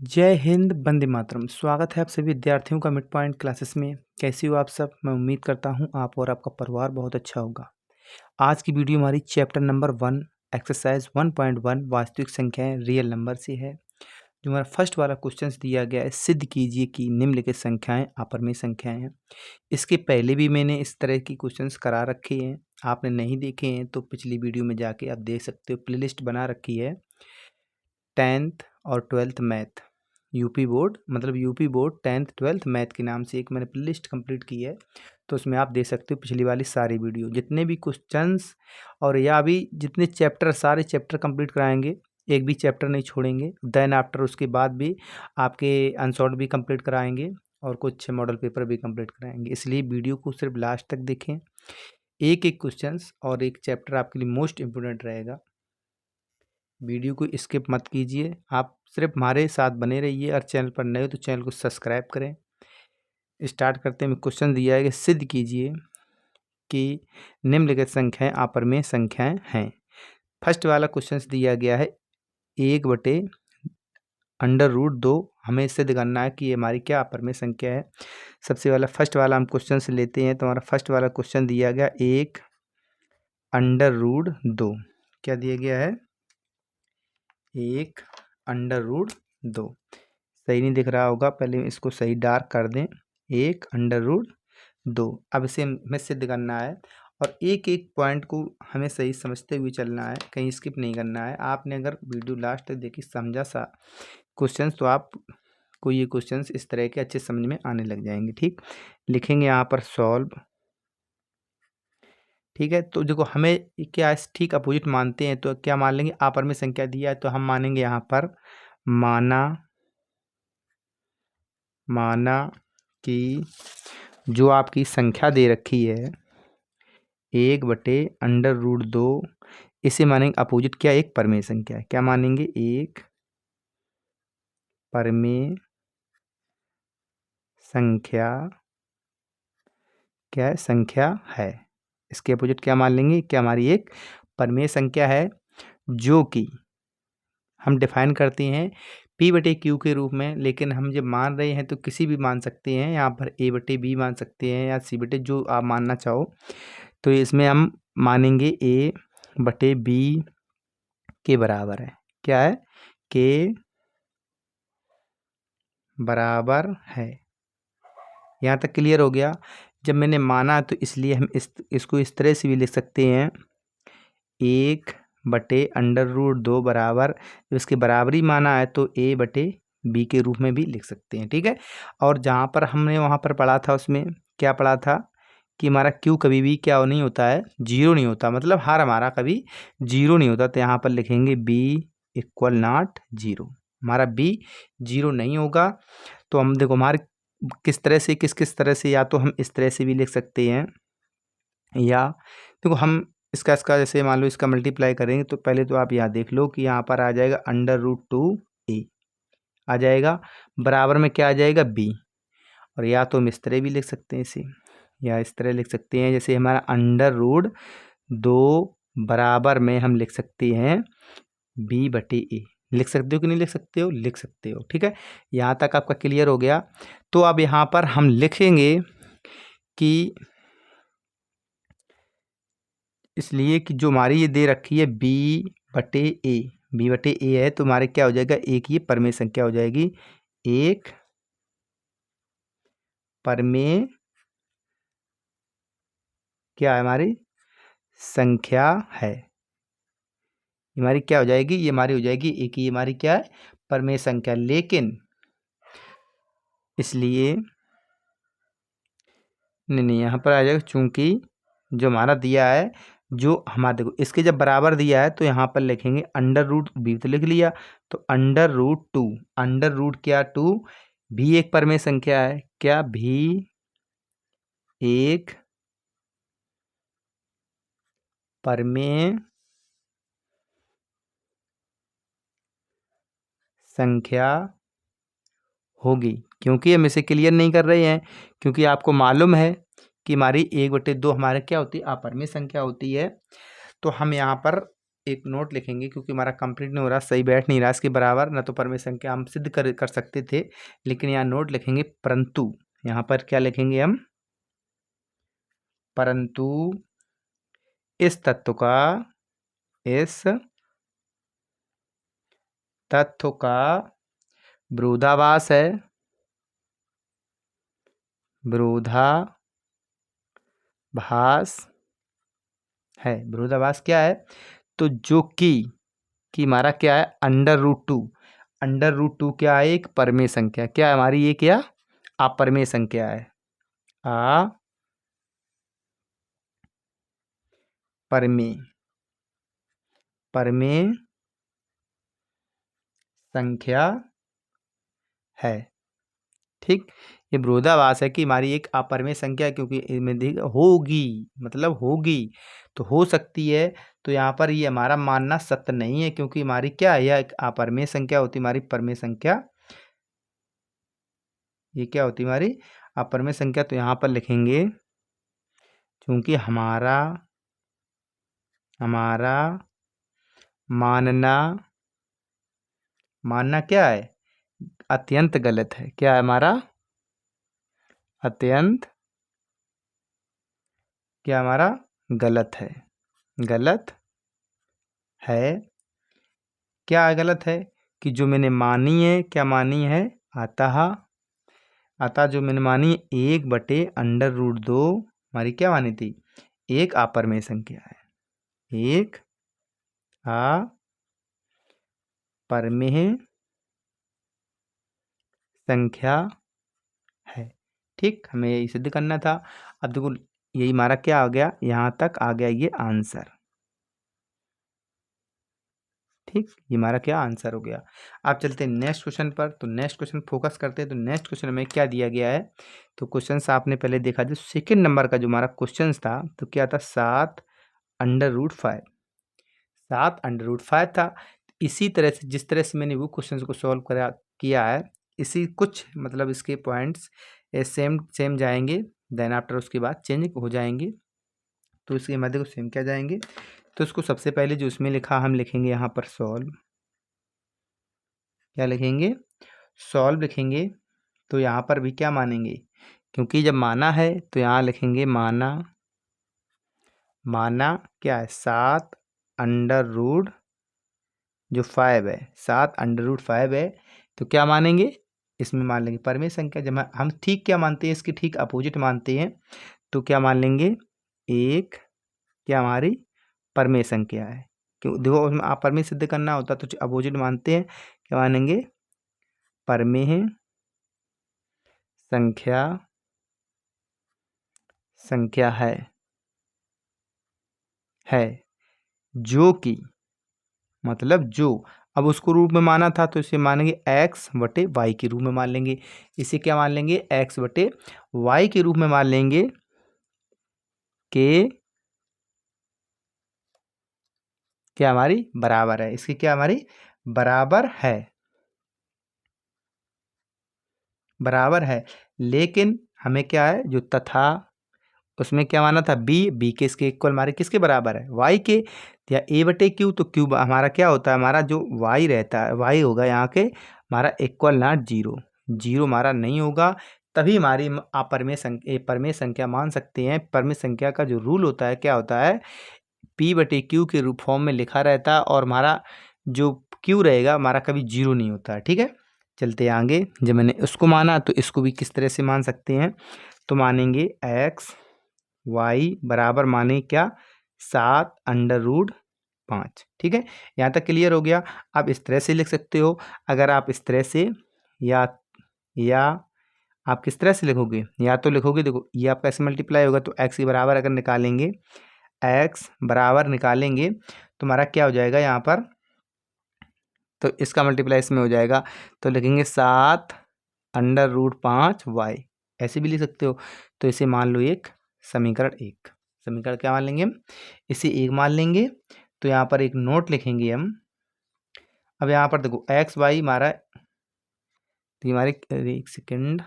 जय हिंद, वंदे मातरम। स्वागत है आप सभी विद्यार्थियों का मिड पॉइंट क्लासेस में। कैसे हो आप सब? मैं उम्मीद करता हूँ आप और आपका परिवार बहुत अच्छा होगा। आज की वीडियो हमारी चैप्टर नंबर 1 एक्सरसाइज 1.1 वास्तविक संख्याएं रियल नंबर से है। जो हमारा फर्स्ट वाला क्वेश्चन दिया गया है, सिद्ध कीजिए कि निम्नलिखित संख्याएं अपरमेय संख्याएं हैं। इसके पहले भी मैंने इस तरह की क्वेश्चंस करा रखे हैं। आपने नहीं देखे हैं तो पिछली वीडियो में जाके आप देख सकते हो। प्लेलिस्ट बना रखी है 10th और 12th मैथ यूपी बोर्ड, मतलब UP board 10th 12th math के नाम से एक मैंने प्लेलिस्ट कंप्लीट की है। तो उसमें आप देख सकते हो पिछली वाली सारी वीडियो, जितने भी क्वेश्चंस और या अभी जितने चैप्टर, सारे चैप्टर कंप्लीट कराएंगे। एक भी चैप्टर नहीं छोड़ेंगे। देन आफ्टर उसके बाद भी आपके अनसॉल्व भी कंप्लीट कराएंगे और कुछ मॉडल पेपर भी कंप्लीट कराएंगे। इसलिए वीडियो को सिर्फ लास्ट तक देखें। एक एक क्वेश्चंस और एक चैप्टर आपके लिए मोस्ट इम्पोर्टेंट रहेगा। वीडियो को स्किप मत कीजिए, आप सिर्फ हमारे साथ बने रहिए। और चैनल पर नए हो तो चैनल को सब्सक्राइब करें। स्टार्ट करते हैं। क्वेश्चन दिया है कि सिद्ध कीजिए कि निम्नलिखित संख्याएं अपरमेय संख्याएं हैं। फर्स्ट वाला क्वेश्चन दिया गया है 1/√2। हमें सिद्ध करना है कि ये हमारी क्या अपरमेय संख्या है। सबसे वाला फर्स्ट वाला हम क्वेश्चन से लेते हैं। तो हमारा फर्स्ट वाला क्वेश्चन दिया गया 1/√2। क्या दिया गया है? 1/√2। सही नहीं दिख रहा होगा, पहले इसको सही डार्क कर दें। 1/√2। अब इसे हमें सिद्ध करना है और एक एक पॉइंट को हमें सही समझते हुए चलना है, कहीं स्किप नहीं करना है। आपने अगर वीडियो लास्ट तक देखी, समझा सा क्वेश्चंस, तो आपको ये क्वेश्चंस इस तरह के अच्छे समझ में आने लग जाएंगे। ठीक, लिखेंगे यहाँ पर सॉल्व। ठीक है, तो देखो हमें क्या ठीक अपोजिट मानते हैं, तो क्या मान लेंगे? आपर में संख्या दिया है तो हम मानेंगे यहाँ पर माना कि जो आपकी संख्या दे रखी है 1/√2, इसे मानेंगे अपोजिट। क्या? एक परमेय संख्या है। क्या मानेंगे? एक परमेय संख्या। क्या है? संख्या है। इसके अपोजिट क्या मान लेंगे? क्या हमारी एक परमेय संख्या है, जो कि हम डिफाइन करते हैं P/Q के रूप में। लेकिन हम जब मान रहे हैं तो किसी भी मान सकते हैं। यहाँ पर A/B मान सकते हैं या C/, जो आप मानना चाहो। तो इसमें हम मानेंगे A/B के बराबर है। क्या है? के बराबर है। यहाँ तक क्लियर हो गया? जब मैंने माना तो इसलिए हम इसको इस तरह से भी लिख सकते हैं 1/√2 बराबर, जब इसके बराबरी माना है तो A/B के रूप में भी लिख सकते हैं। ठीक है, और जहाँ पर हमने वहाँ पर पढ़ा था, उसमें क्या पढ़ा था कि हमारा Q कभी भी क्या नहीं होता है? जीरो नहीं होता। मतलब हर हमारा कभी जीरो नहीं होता। तो यहाँ पर लिखेंगे B = 0। हमारा B जीरो नहीं होगा। तो हम देखो हमारे किस तरह से, किस तरह से, या तो हम इस तरह से भी लिख सकते हैं, या देखो हम इसका जैसे मान लो इसका मल्टीप्लाई करेंगे। तो पहले तो आप यहाँ देख लो कि यहाँ पर आ जाएगा √2a आ जाएगा, बराबर में क्या आ जाएगा? b। और या तो हम इस तरह भी लिख सकते हैं इसे, या इस तरह लिख सकते हैं, जैसे हमारा √2 बराबर में हम लिख सकते हैं b/a। लिख सकते हो कि नहीं लिख सकते हो? लिख सकते हो। ठीक है, यहाँ तक आपका क्लियर हो गया? तो अब यहाँ पर हम लिखेंगे कि इसलिए कि जो हमारी ये दे रखी है b/a है, तो हमारे क्या हो जाएगा? एक ये परमेय संख्या हो जाएगी। एक परमेय क्या है? हमारी संख्या है। हमारी क्या हो जाएगी? ये हमारी हो जाएगी एक, ये हमारी क्या है? परमेय संख्या। लेकिन इसलिए नहीं, यहाँ पर आ जाएगा, चूंकि जो हमारा दिया है, जो हमारा देखो इसके जब बराबर दिया है तो यहाँ पर लिखेंगे √b। तो लिख लिया। तो √2, क्या? 2। भी एक परमेय संख्या है। क्या? भी एक परमेय संख्या होगी। क्योंकि हम इसे क्लियर नहीं कर रहे हैं, क्योंकि आपको मालूम है कि हमारी 1/2 हमारे क्या होती है? अपरमेय संख्या होती है। तो हम यहाँ पर एक नोट लिखेंगे, क्योंकि हमारा कंप्लीट नहीं हो रहा, सही बैठ नहीं रहा इसके बराबर, ना तो परमेय संख्या हम सिद्ध कर सकते थे, लेकिन यहाँ नोट लिखेंगे परंतु। यहाँ पर क्या लिखेंगे हम? परंतु इस तत्व का विरोधाभास है, विरोधाभास है। विरोधाभास क्या है? तो जो कि हमारा क्या है? अंडर रूट टू क्या है? एक परमेय संख्या। क्या है हमारी? ये क्या? अपरमेय संख्या है। परमेय संख्या है। ठीक, ये विरोधाभास है कि हमारी एक अपरमेय संख्या है, क्योंकि इसमें होगी, मतलब होगी तो हो सकती है। तो यहाँ पर ये हमारा मानना सत्य नहीं है, क्योंकि हमारी क्या है? यह एक अपरमेय संख्या होती है। हमारी परमेय संख्या, ये क्या होती है? हमारी अपरमेय संख्या। तो यहाँ पर लिखेंगे क्योंकि हमारा मानना क्या है? अत्यंत गलत है। क्या है हमारा? अत्यंत क्या हमारा? गलत है। गलत है। क्या गलत है? कि जो मैंने मानी है, क्या मानी है? अतः जो मैंने मानी 1/√2 हमारी क्या मानी थी? एक अपरमेय संख्या है। एक अपरमेय संख्या है। ठीक, हमें यही सिद्ध करना था। अब देखो, यही हमारा क्या आ गया? यहाँ तक आ गया ये आंसर। ठीक, ये हमारा क्या आंसर हो गया। अब चलते हैं नेक्स्ट क्वेश्चन पर। तो नेक्स्ट क्वेश्चन फोकस करते हैं। तो नेक्स्ट क्वेश्चन में क्या दिया गया है? तो क्वेश्चन आपने पहले देखा, जो सेकंड नंबर का जो हमारा क्वेश्चन था, तो क्या था? 7√5। 7√5 था। इसी तरह से, जिस तरह से मैंने वो क्वेश्चन को सॉल्व किया है, इसी कुछ मतलब इसके पॉइंट्स सेम सेम जाएंगे। देन आफ्टर उसके बाद चेंज हो जाएंगे। तो इसके मध्य को सेम क्या जाएंगे? तो इसको सबसे पहले जो इसमें लिखा, हम लिखेंगे यहाँ पर सॉल्व। क्या लिखेंगे? सॉल्व लिखेंगे। तो यहाँ पर भी क्या मानेंगे? क्योंकि जब माना है तो यहाँ लिखेंगे माना क्या है? 7√5 है। 7√5 है। तो क्या मानेंगे? इसमें मान लेंगे परमेय संख्या। जब हम ठीक क्या मानते हैं? इसके ठीक अपोजिट मानते हैं। तो क्या मान लेंगे? एक क्या हमारी परमेय संख्या है। क्यों? देखो, उसमें आप परमेय सिद्ध करना होता तो अपोजिट मानते हैं। क्या मानेंगे? परमेय संख्या है जो कि, मतलब जो, अब उसको रूप में माना था तो इसे मानेंगे x/y के रूप में मान लेंगे। इसे क्या मान लेंगे? x/y के रूप में मान लेंगे। के क्या हमारी बराबर है? इसकी क्या हमारी बराबर है। लेकिन हमें क्या है? जो तथा उसमें क्या माना था? बी के इसके इक्वल, हमारे किसके बराबर है? y के। या a/q, तो q हमारा क्या होता है? हमारा जो y रहता है, y होगा यहाँ के हमारा इक्वल नॉट 0। 0 हमारा नहीं होगा, तभी हमारी परमेय संख्या मान सकते हैं। परमेय संख्या का जो रूल होता है, क्या होता है? p/q के रूप फॉर्म में लिखा रहता है, और हमारा जो q रहेगा हमारा कभी 0 नहीं होता है। ठीक है, चलते हैं आगे। जब मैंने उसको माना तो इसको भी किस तरह से मान सकते हैं? तो मानेंगे x/y बराबर माने क्या? 7√5। ठीक है, यहाँ तक क्लियर हो गया। आप इस तरह से लिख सकते हो। अगर आप इस तरह से, या आप किस तरह से लिखोगे? या तो लिखोगे, देखो ये आपका ऐसे मल्टीप्लाई होगा, तो x के बराबर अगर निकालेंगे, x बराबर निकालेंगे तो हमारा क्या हो जाएगा यहाँ पर? तो इसका मल्टीप्लाई इसमें हो जाएगा। तो लिखेंगे 7√5y, ऐसे भी लिख सकते हो। तो इसे मान लो एक समीकरण क्या मान लेंगे? इसे एक मान लेंगे। तो यहाँ पर एक नोट लिखेंगे हम। अब यहाँ पर देखो x/y हमारा, तो हमारे एक सेकेंड,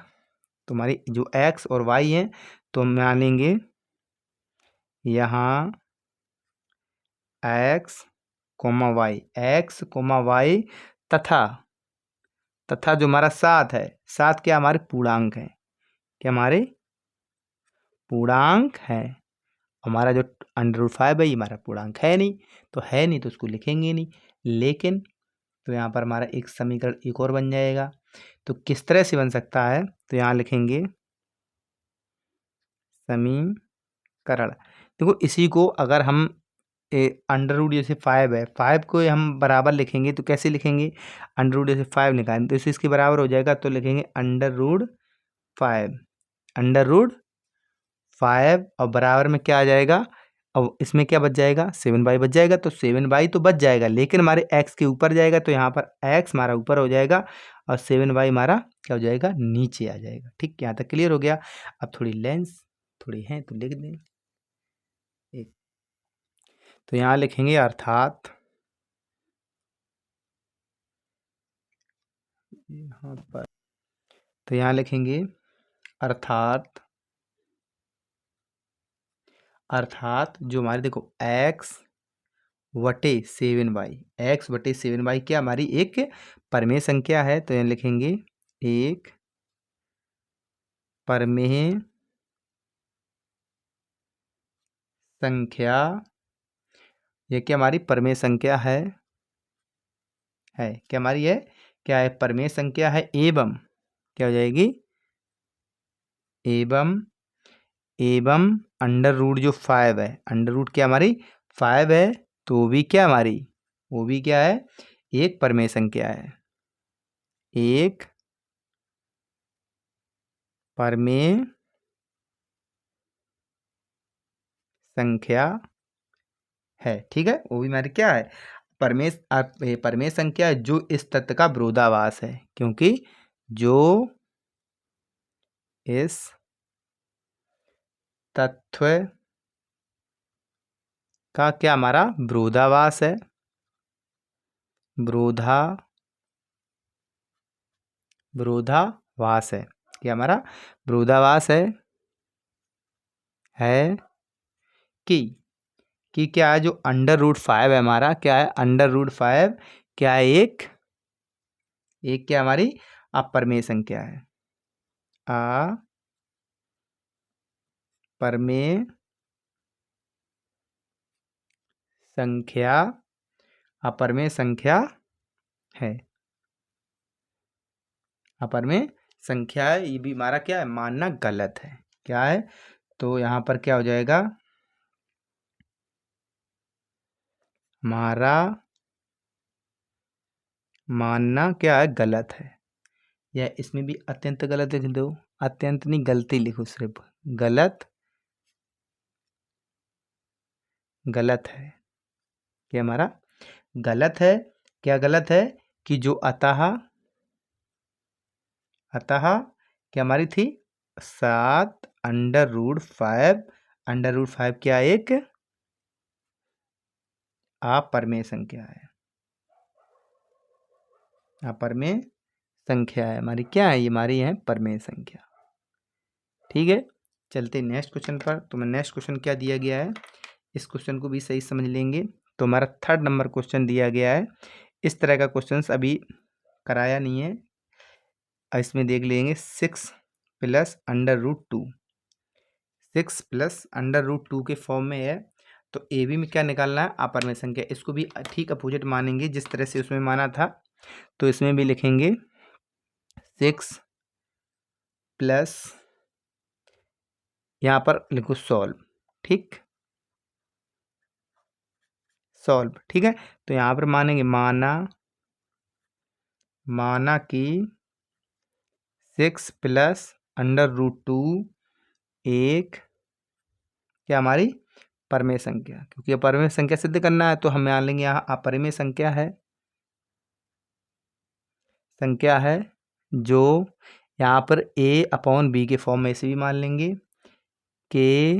तो हमारी जो x और y है, तो हम मान लेंगे यहाँ x comma y, x comma y तथा जो हमारा 7 है, 7 क्या हमारे पूर्णांक है, क्या हमारे पूर्णांक है। हमारा जो √5 है ये हमारा पूर्णांक है नहीं, तो उसको लिखेंगे नहीं। लेकिन तो यहाँ पर हमारा एक समीकरण एक और बन जाएगा। तो किस तरह से बन सकता है, तो यहाँ लिखेंगे समीकरण। देखो इसी को अगर हम √, जैसे 5 है, 5 को हम बराबर लिखेंगे तो कैसे लिखेंगे, √, जैसे 5 निकालें तो इसके बराबर हो जाएगा, तो लिखेंगे √5, √5 और बराबर में क्या आ जाएगा, अब इसमें क्या बच जाएगा, 7/, बच जाएगा। तो 7/, तो बच जाएगा, लेकिन हमारे x के ऊपर जाएगा, तो यहाँ पर x हमारा ऊपर हो जाएगा और 7/, हमारा क्या हो जाएगा, नीचे आ जाएगा। ठीक, यहाँ तक क्लियर हो गया। अब थोड़ी लेंस थोड़ी है तो लिख दें एक, तो यहाँ लिखेंगे अर्थात, यहाँ पर तो यहाँ लिखेंगे अर्थात जो हमारे देखो x/7/, x/7/, क्या हमारी एक परमेय संख्या है। तो यहाँ लिखेंगे एक परमेय संख्या, ये क्या हमारी परमेय संख्या है क्या हमारी है, क्या है, परमेय संख्या है। एवं क्या हो जाएगी, एवं √, जो 5 है, √ क्या हमारी 5 है, तो वो भी क्या हमारी, वो भी क्या है, एक परमेय संख्या है, एक परमेय संख्या है। ठीक है, वो भी हमारी क्या है, परमेय संख्या है, जो इस तत्व का विरोधाभास है, क्योंकि जो इस तत्व का क्या हमारा विरोधाभास है, विरोधाभास है, क्या हमारा विरोधाभास है कि क्या है, जो √5 है हमारा, क्या है, √5 क्या है, एक क्या हमारी अपरमेय संख्या है, अपरमेय संख्या, अपरमेय संख्या है, अपरमेय संख्या है। ये भी हमारा क्या है, मानना गलत है, क्या है, तो यहाँ पर क्या हो जाएगा, हमारा मानना क्या है, गलत है। या इसमें भी अत्यंत गलत लिख दो, अत्यंत नहीं, गलती लिखो, सिर्फ गलत है, क्या हमारा गलत है। क्या गलत है, कि जो अतः क्या हमारी थी 7 √5, √5 क्या एक अपरमेय संख्या है, अपरमेय संख्या है हमारी, क्या है, ये हमारी है परमेय संख्या। ठीक है, चलते नेक्स्ट क्वेश्चन पर। तो मैं नेक्स्ट क्वेश्चन क्या दिया गया है, इस क्वेश्चन को भी सही समझ लेंगे। तो हमारा 3rd नंबर क्वेश्चन दिया गया है। इस तरह का क्वेश्चन अभी कराया नहीं है, इसमें देख लेंगे 6 + √2, 6 + √2 के फॉर्म में है। तो ए बी में क्या निकालना है, अपरमेय संख्या, इसको भी ठीक अपोजिट मानेंगे जिस तरह से उसमें माना था। तो इसमें भी लिखेंगे 6 प्लस, यहाँ पर लिखो सॉल्व, ठीक, सॉल्व, ठीक है। तो यहाँ पर मानेंगे, माना कि 6 + √2 एक क्या हमारी परमेय संख्या, क्योंकि अपरमेय संख्या सिद्ध करना है, तो हम मान लेंगे यहाँ अपरमेय संख्या है, जो यहाँ पर A/B के फॉर्म में इसे भी मान लेंगे, के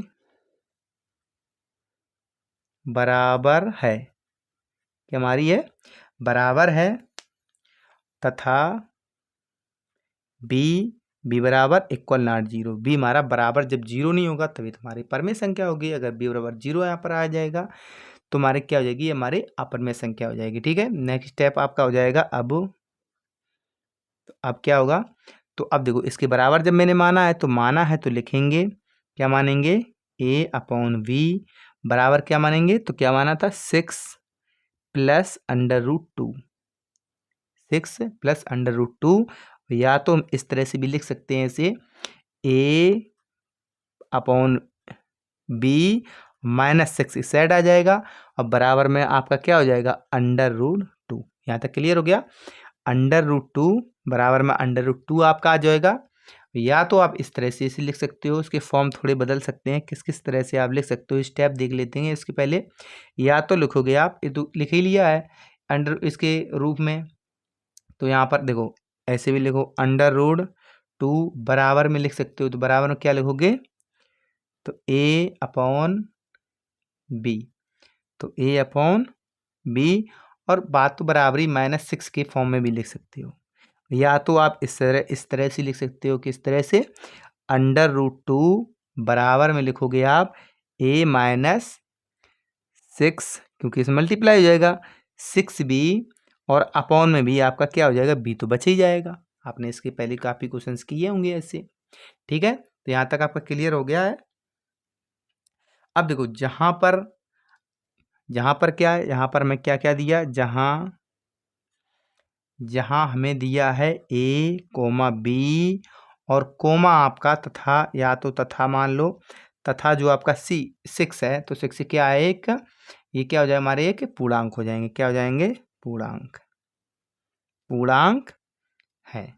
बराबर है, कि हमारी है बराबर है, तथा b बराबर इक्वल नॉट 0, b हमारा बराबर जब 0 नहीं होगा तभी तुम्हारी परमेय संख्या होगी। अगर b बराबर 0 यहाँ पर आ जाएगा तो हमारे क्या हो जाएगी, ये हमारे अपरिमेय संख्या हो जाएगी। ठीक है, नेक्स्ट स्टेप आपका हो जाएगा अब क्या होगा, तो अब देखो इसके बराबर जब मैंने माना है तो लिखेंगे क्या मानेंगे, a अपॉन वी बराबर क्या मानेंगे, तो क्या माना था 6 plus under root two, 6 plus under root two, या तो हम इस तरह से भी लिख सकते हैं इसे a अपॉन बी माइनस 6 इस साइड आ जाएगा और बराबर में आपका क्या हो जाएगा अंडर रूट टू। यहाँ तक क्लियर हो गया। अंडर रूट टू बराबर में अंडर रूट टू आपका आ जाएगा, या तो आप इस तरह से इसे लिख सकते हो, इसके फॉर्म थोड़े बदल सकते हैं, किस किस तरह से आप लिख सकते हो स्टेप देख लेते हैं इसके पहले। या तो लिखोगे आप, ये तो लिख ही लिया है अंडर इसके रूप में, तो यहाँ पर देखो ऐसे भी लिखो अंडर रूट टू बराबर में लिख सकते हो, तो बराबर में क्या लिखोगे, तो ए अपॉन बी, तो ए अपॉन बी, और बात तो बराबरी -6 के फॉर्म में भी लिख सकते हो, या तो आप इस तरह से लिख सकते हो कि इस तरह से अंडर रूट टू बराबर में लिखोगे आप a माइनस 6, क्योंकि इसमें मल्टीप्लाई हो जाएगा 6b, और अपॉन में भी आपका क्या हो जाएगा, b तो बच ही जाएगा। आपने इसके पहले काफ़ी क्वेश्चंस किए होंगे ऐसे। ठीक है, तो यहाँ तक आपका क्लियर हो गया है। अब देखो जहाँ पर क्या है, यहाँ पर मैं क्या क्या दिया, जहाँ हमें दिया है a कोमा b और कोमा आपका तथा, या तो तथा मान लो, तथा जो आपका 6 है, तो 6 क्या है एक, ये क्या हो जाए हमारे एक पूर्णांक हो जाएंगे, क्या हो जाएंगे पूर्णांक है।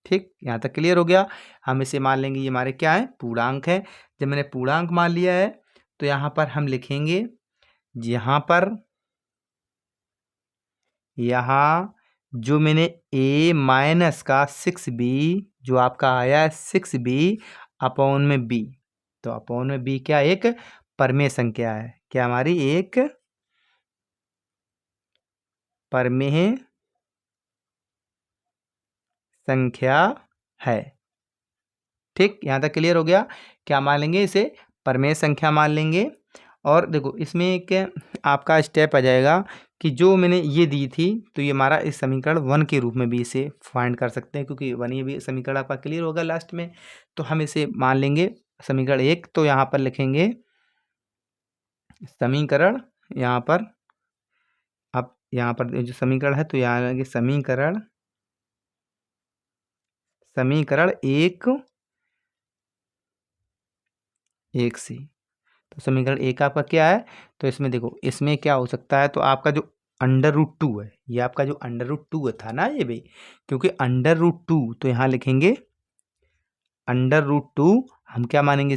ठीक, यहाँ तक क्लियर हो गया। हम इसे मान लेंगे ये हमारे क्या है, पूर्णांक है। जब मैंने पूर्णांक मान लिया है तो यहाँ पर हम लिखेंगे, यहाँ जो मैंने a माइनस का 6b जो आपका आया है 6b अपॉन में b, तो अपॉन में b क्या एक परमेय संख्या है, क्या हमारी एक परमेय संख्या है। ठीक, यहाँ तक क्लियर हो गया। क्या मान लेंगे इसे, परमेय संख्या मान लेंगे। और देखो इसमें एक आपका स्टेप आ जाएगा कि जो मैंने ये दी थी, तो ये हमारा इस समीकरण 1 के रूप में भी इसे फाइंड कर सकते हैं, क्योंकि 1 ये भी समीकरण आपका क्लियर होगा लास्ट में। तो हम इसे मान लेंगे समीकरण 1, तो यहाँ पर लिखेंगे समीकरण, यहाँ पर अब यहाँ पर जो समीकरण है तो यहाँ लगे समीकरण एक सी। तो समीकरण 1 आपका क्या है, तो इसमें देखो इसमें क्या हो सकता है, तो आपका जो अंडर रूट टू है, ये आपका जो अंडर रूट टू था ना ये भी, क्योंकि अंडर रूट टू, तो यहाँ लिखेंगे अंडर रूट टू, हम क्या मानेंगे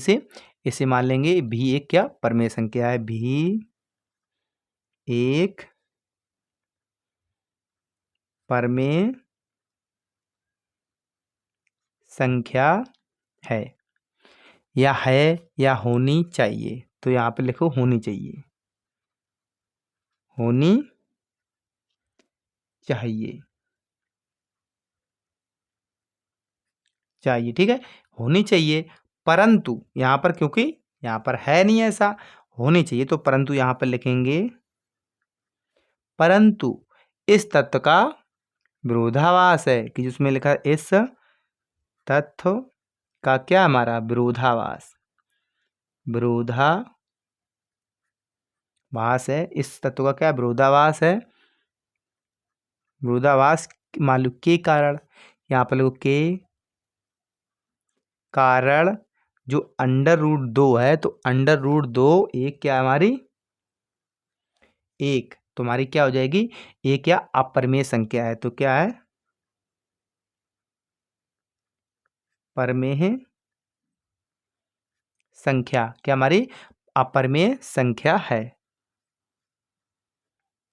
इसे मान लेंगे भी एक क्या परमेय संख्या है, भी एक परमेय संख्या है, या होनी चाहिए, तो यहाँ पे लिखो होनी चाहिए, होनी चाहिए, ठीक है, होनी चाहिए। परंतु यहाँ पर, क्योंकि यहाँ पर है नहीं ऐसा, होनी चाहिए, तो परंतु यहाँ पर लिखेंगे परंतु इस तत्व का विरोधाभास है, कि जिसमें लिखा है इस तत्व का क्या हमारा विरोधाभास है, इस तत्व का क्या विरोधाभास है, विरोधाभास मान लो के कारण, यहाँ पर लिखो के कारण जो अंडर रूट 2 है, तो अंडर रूट 2 एक क्या है हमारी एक, तो हमारी क्या हो जाएगी, एक क्या अपरिमेय संख्या है, तो क्या है परमेय संख्या, क्या हमारी अपरिमेय संख्या है,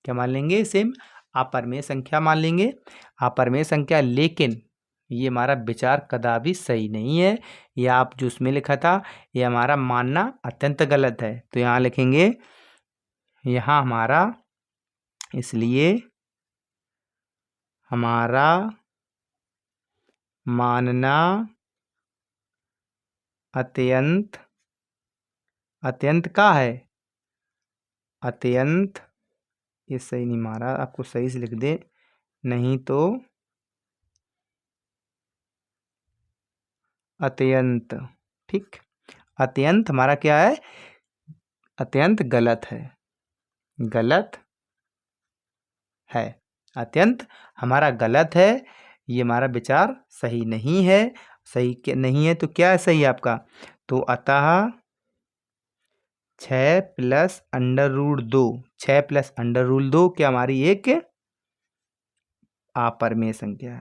क्या मान लेंगे सेम अपरिमेय संख्या मान लेंगे, अपरिमेय संख्या। लेकिन ये हमारा विचार कदापि सही नहीं है, ये आप जो उसमें लिखा था ये हमारा मानना अत्यंत गलत है, तो यहाँ लिखेंगे यहाँ हमारा, इसलिए हमारा मानना अत्यंत का है अत्यंत, ये सही नहीं मारा, आपको सही से लिख दे, नहीं तो अत्यंत। ठीक, अत्यंत हमारा क्या है, अत्यंत गलत है, गलत है, अत्यंत हमारा गलत है, ये हमारा विचार सही नहीं है। सही क्या नहीं है तो क्या है सही आपका, तो अतः 6 plus under root 2, 6 plus under root 2 क्या हमारी एक अपरमेय संख्या है,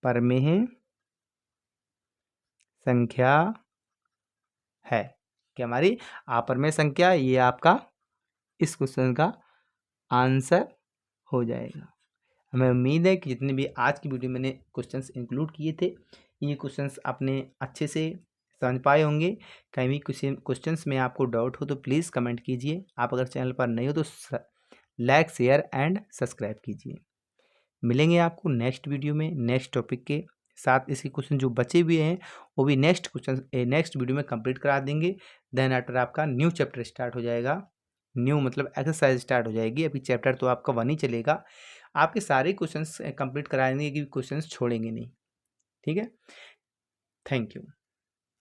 अपरमेय संख्या है, क्या हमारी अपरमेय संख्या, ये आपका इस क्वेश्चन का आंसर हो जाएगा। हमें उम्मीद है कि जितने भी आज की वीडियो मैंने क्वेश्चंस इंक्लूड किए थे, ये क्वेश्चंस आपने अच्छे से समझ पाए होंगे। कहीं भी किसी क्वेश्चंस में आपको डाउट हो तो प्लीज़ कमेंट कीजिए। आप अगर चैनल पर नए हो तो लाइक शेयर एंड सब्सक्राइब कीजिए। मिलेंगे आपको नेक्स्ट वीडियो में नेक्स्ट टॉपिक के साथ। इसके क्वेश्चन जो बचे हुए हैं वो भी नेक्स्ट वीडियो में कंप्लीट करा देंगे। देन आफ्टर आपका न्यू चैप्टर स्टार्ट हो जाएगा, न्यू मतलब एक्सरसाइज स्टार्ट हो जाएगी। अभी चैप्टर तो आपका 1 ही चलेगा, आपके सारे क्वेश्चंस कंप्लीट कराएंगे कि क्वेश्चंस छोड़ेंगे नहीं। ठीक है, थैंक यू।